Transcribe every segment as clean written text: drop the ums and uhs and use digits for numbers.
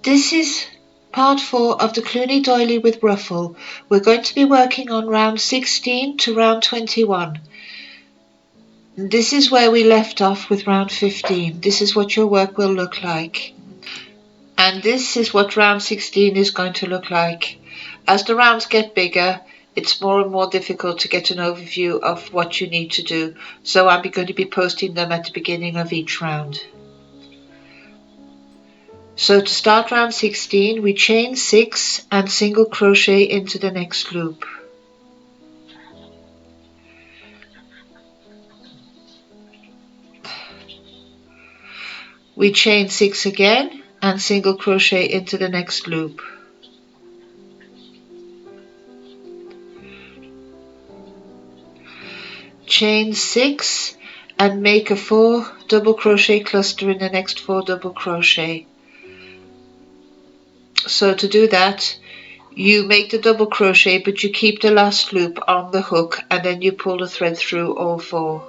This is part 4 of the Cluny Doily with Ruffle. We're going to be working on round 16 to round 21. This is where we left off with round 15. This is what your work will look like. And this is what round 16 is going to look like. As the rounds get bigger, it's more and more difficult to get an overview of what you need to do. So I'm going to be posting them at the beginning of each round. So to start round 16, we chain 6 and single crochet into the next loop. We chain 6 again and single crochet into the next loop. Chain 6 and make a 4 double crochet cluster in the next 4 double crochet. So to do that, you make the double crochet, but you keep the last loop on the hook and then you pull the thread through all 4.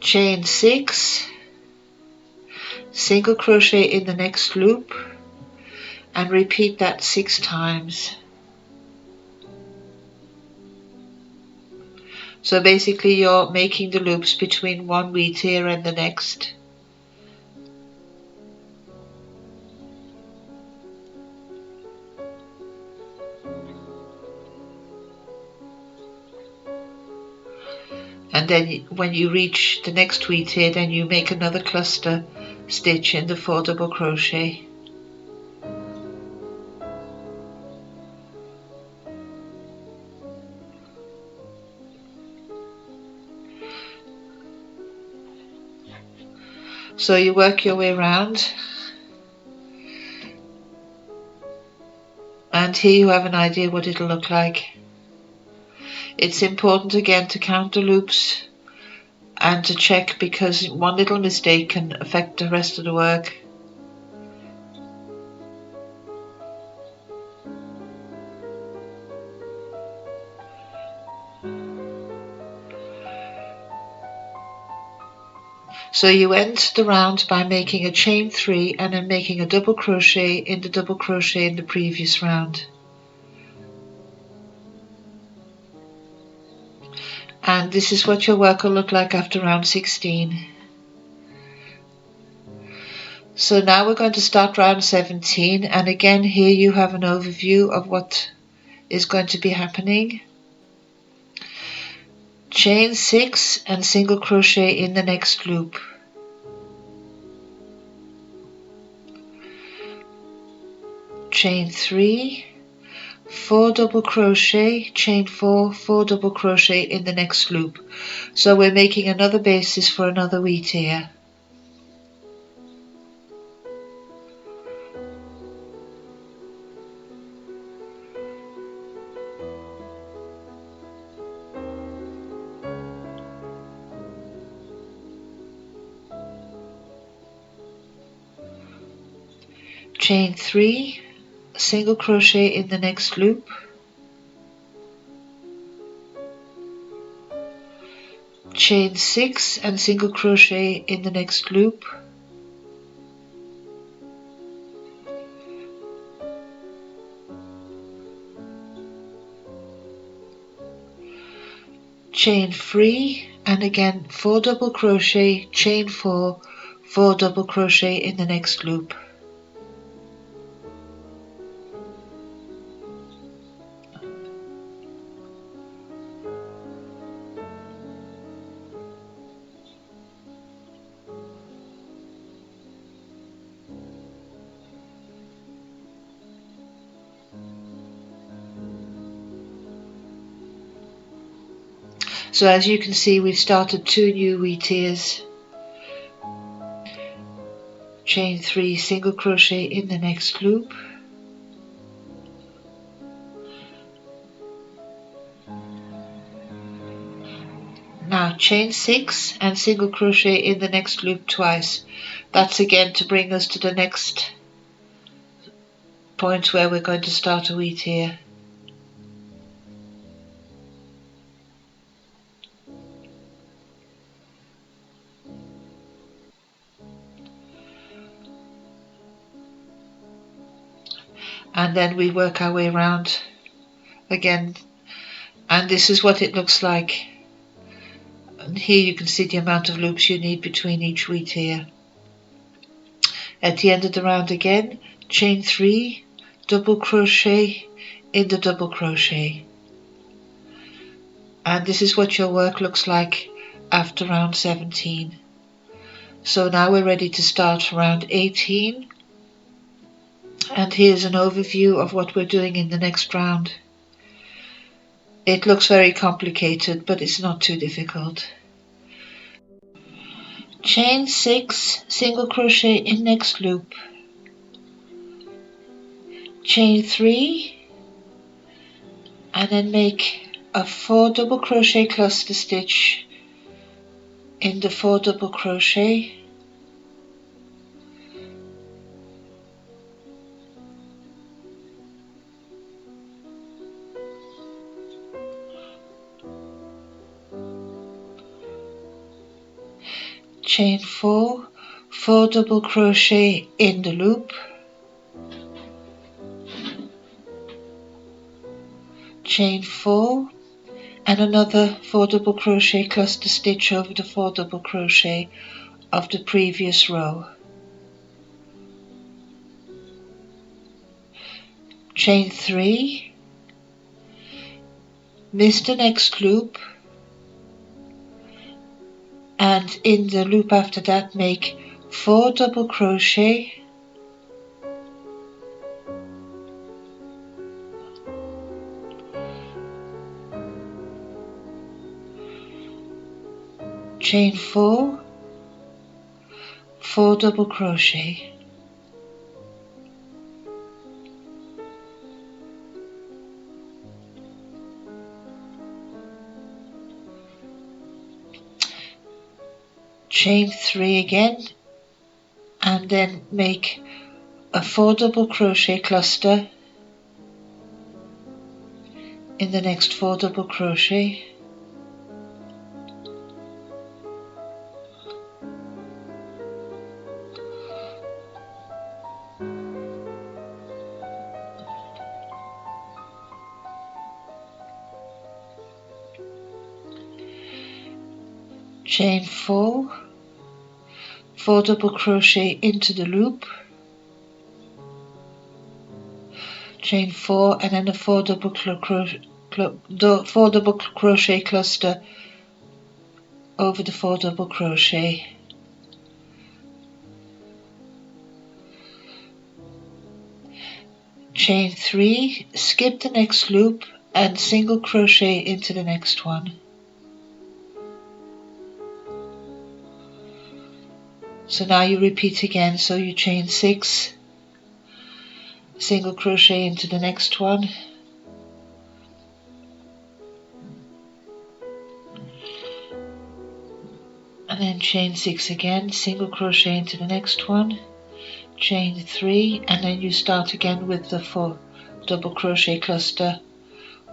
Chain 6, single crochet in the next loop and repeat that 6 times. So basically you're making the loops between one wheat ear and the next. And then when you reach the next wheat ear, then you make another cluster stitch in the 4 double crochet. So you work your way around, and here you have an idea what it'll look like. It's important again to count the loops and to check, because one little mistake can affect the rest of the work. So you end the round by making a chain 3 and then making a double crochet in the double crochet in the previous round. And this is what your work will look like after round 16. So now we're going to start round 17, and again here you have an overview of what is going to be happening. Chain 6 and single crochet in the next loop. Chain 3, 4 double crochet, chain 4, 4 double crochet in the next loop. So we're making another basis for another wheat ear. Chain 3, single crochet in the next loop. Chain 6 and single crochet in the next loop. Chain 3 and again 4 double crochet, chain 4, 4 double crochet in the next loop. So as you can see, we've started 2 new wheat ears. Chain 3, single crochet in the next loop. Now chain 6 and single crochet in the next loop twice. That's again to bring us to the next point where we're going to start a wheat ear. and then we work our way around again, and this is what it looks like. And here you can see the amount of loops you need between each wheat here. At the end of the round again, chain 3, double crochet in the double crochet, and this is what your work looks like after round 17. So now we're ready to start round 18, and here's an overview of what we're doing in the next round. It looks very complicated, but it's not too difficult. Chain 6, single crochet in next loop, chain 3, and then make a 4 double crochet cluster stitch in the 4 double crochet, chain 4, 4 double crochet in the loop, chain 4, and another 4 double crochet cluster stitch over the 4 double crochet of the previous row, chain 3, miss the next loop, and in the loop after that make 4 double crochet, chain 4, 4 double crochet, chain 3 again, and then make a 4 double crochet cluster in the next 4 double crochet, chain 4, 4 double crochet into the loop, chain 4, and then a 4 double crochet cluster over the 4 double crochet, chain 3, skip the next loop and single crochet into the next one. So now you repeat again, so you chain 6, single crochet into the next one, and then chain 6 again, single crochet into the next one, chain 3, and then you start again with the 4 double crochet cluster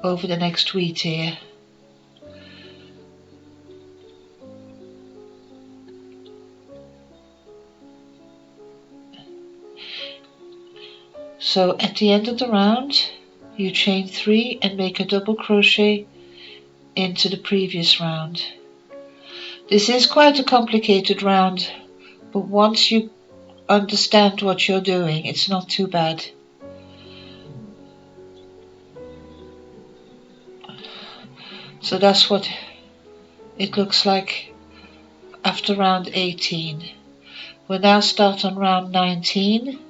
over the next wheat here. So at the end of the round you chain 3 and make a double crochet into the previous round. This is quite a complicated round, but once you understand what you're doing, it's not too bad. So that's what it looks like after round 18. We'll now start on round 19.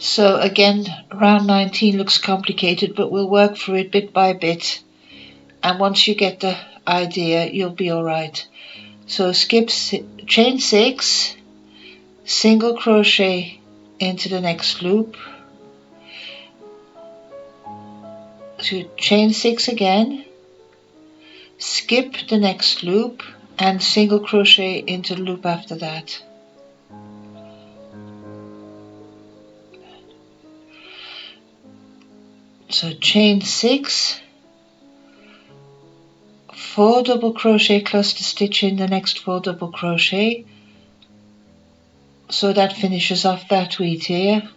So again, round 19 looks complicated, but we'll work through it bit by bit, and once you get the idea, you'll be alright. So chain 6, single crochet into the next loop, so chain 6 again, skip the next loop and single crochet into the loop after that. So chain 6, 4 double crochet cluster stitch in the next 4 double crochet, so that finishes off that wheat here.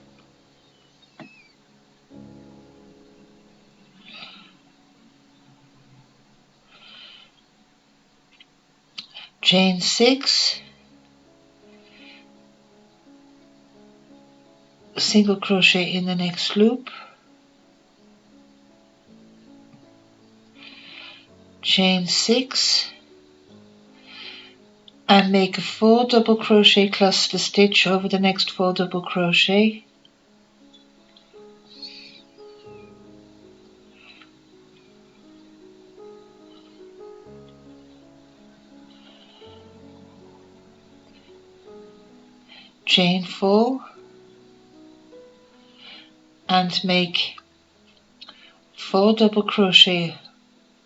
chain 6, single crochet in the next loop, chain 6, and make a 4 double crochet cluster stitch over the next 4 double crochet, chain 4, and make 4 double crochet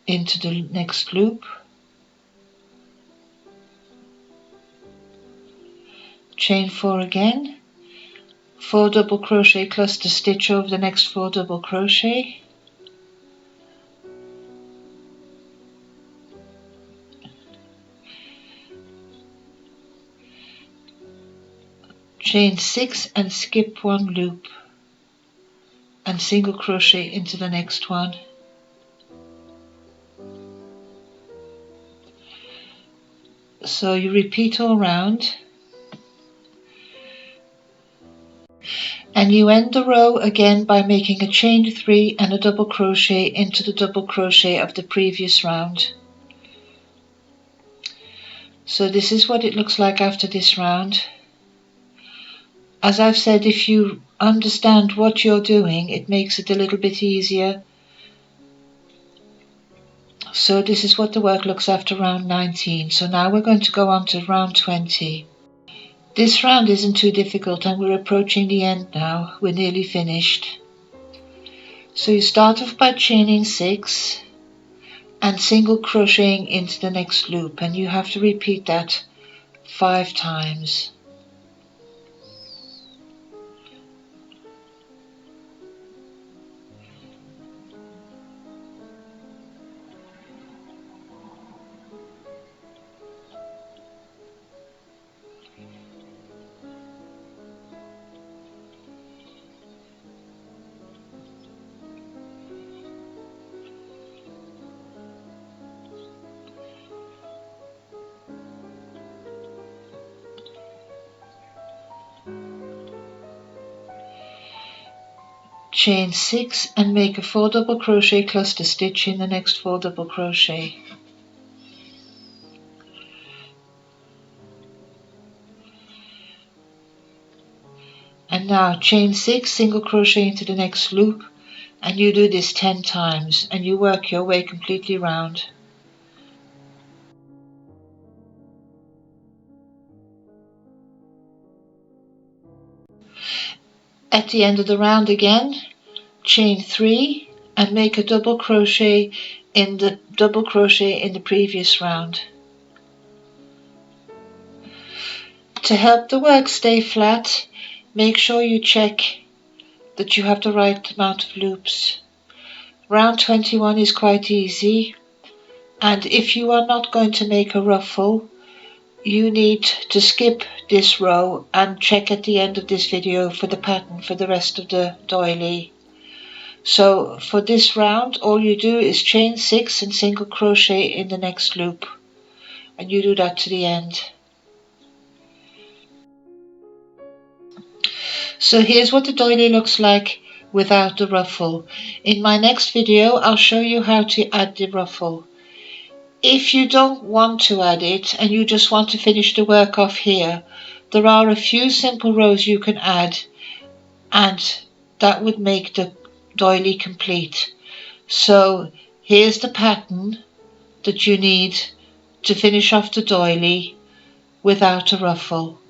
into the next loop, chain 4 again, 4 double crochet cluster stitch over the next 4 double crochet, chain 6 and skip 1 loop and single crochet into the next one. So you repeat all round, and you end the row again by making a chain 3 and a double crochet into the double crochet of the previous round. So this is what it looks like after this round. As I've said, if you understand what you're doing, it makes it a little bit easier. So this is what the work looks after round 19. So now we're going to go on to round 20. This round isn't too difficult and we're approaching the end now. We're nearly finished. So you start off by chaining 6 and single crocheting into the next loop, and you have to repeat that 5 times. Chain 6 and make a 4 double crochet cluster stitch in the next 4 double crochet. And now chain 6, single crochet into the next loop, and you do this 10 times and you work your way completely round. At the end of the round again, chain 3 and make a double crochet in the previous round. To help the work stay flat, make sure you check that you have the right amount of loops. Round 21 is quite easy, and if you are not going to make a ruffle, you need to skip this row and check at the end of this video for the pattern for the rest of the doily. So for this round, all you do is chain 6 and single crochet in the next loop, and you do that to the end. So here's what the doily looks like without the ruffle. In my next video, I'll show you how to add the ruffle. If you don't want to add it and you just want to finish the work off here, there are a few simple rows you can add, and that would make the doily complete. So here's the pattern that you need to finish off the doily without a ruffle.